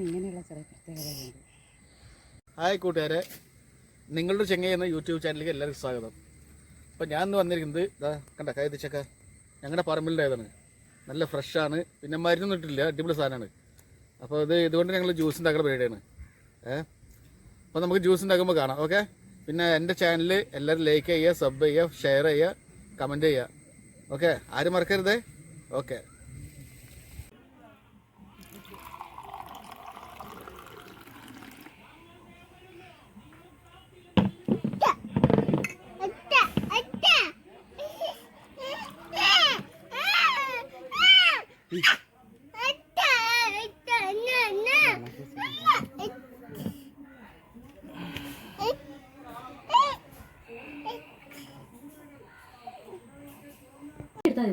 ഇങ്ങനെയുള്ള ചില പ്രത്യേകതകളുണ്ട്. ഹായ് കൂട്ടുകാരെ, നിങ്ങളുടെ ചെങ്ങൈ എന്ന യൂട്യൂബ് ചാനലിലേക്ക് എല്ലാവർക്കും സ്വാഗതം. അപ്പോൾ ഞാൻ ഇന്ന് വന്നിരിക്കുന്നത് ഇതാ കണ്ട കൈതച്ചക്ക ഞങ്ങളുടെ പറമ്പിലുണ്ടായതാണ്. നല്ല ഫ്രഷാണ്, പിന്നെ മരുന്നൊന്നും ഇട്ടില്ല, അടിപൊളി സാധനമാണ്. അപ്പോൾ ഇതുകൊണ്ട് ഞങ്ങൾ ജ്യൂസ് ഉണ്ടാക്കുന്ന പരിപാടിയാണ്. അപ്പോൾ നമുക്ക് ജ്യൂസ് ഉണ്ടാക്കുമ്പോൾ കാണാം. ഓക്കെ, പിന്നെ എൻ്റെ ചാനൽ എല്ലാവരും ലൈക്ക് ചെയ്യുക, സബ് ചെയ്യുക, ഷെയർ ചെയ്യുക, കമൻറ്റ് ചെയ്യുക. ഓക്കെ, ആരും മറക്കരുതേ. ഓക്കെ,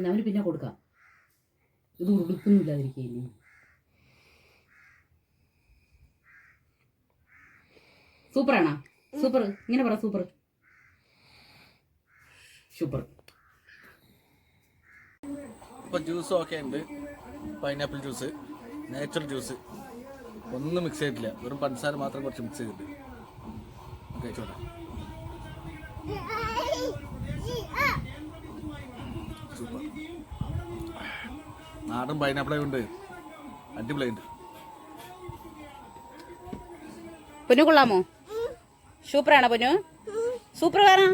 അവന് പിന്നെ കൊടുക്കാം. ഇത് ഉടുപ്പൊന്നുമില്ലാതിരിക്കുകയില്ലേ. സൂപ്പറാണോ? സൂപ്പർ, ഇങ്ങനെ പറ. Super super. ഇപ്പോൾ ജ്യൂസ് ഒക്കെ ഉണ്ട്. പൈനാപ്പിൾ ജ്യൂസ്, നാച്ചുറൽ ജ്യൂസ്, ഒന്നും മിക്സ് ചെയ്തിട്ടില്ല, വെറും പഞ്ചസാര മാത്രം കുറച്ച് മിക്സ് ചെയ്തിട്ട് കഴിച്ചോട്ടെ. സൂപ്പർ, നാടൻ പൈനാപ്പിളെ കൊണ്ട് അടിപൊളിയുണ്ട്. പൊന്നു കൊള്ളാമോ? സൂപ്പറാണോ പൊന്നു? സൂപ്പർ കാണാ.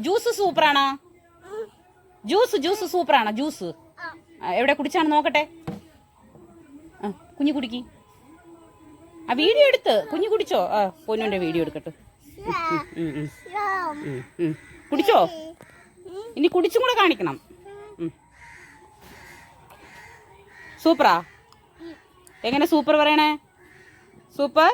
ജ്യൂസ് സൂപ്പറാണോ? ജ്യൂസ് സൂപ്പറാണോ? ജ്യൂസ് എവിടെ കുടിച്ചാണ് നോക്കട്ടെ. കുഞ്ഞു കുടിക്ക്. ആ വീഡിയോ എടുത്ത് കുഞ്ഞു കുടിച്ചോ. പൊന്നുന്റെ വീഡിയോ എടുക്കട്ടെ. കുടിച്ചോ? ഇനി കുടിച്ചും കൂടെ കാണിക്കണം. സൂപ്പറാ? എങ്ങനെ സൂപ്പർ പറയണേ? സൂപ്പർ.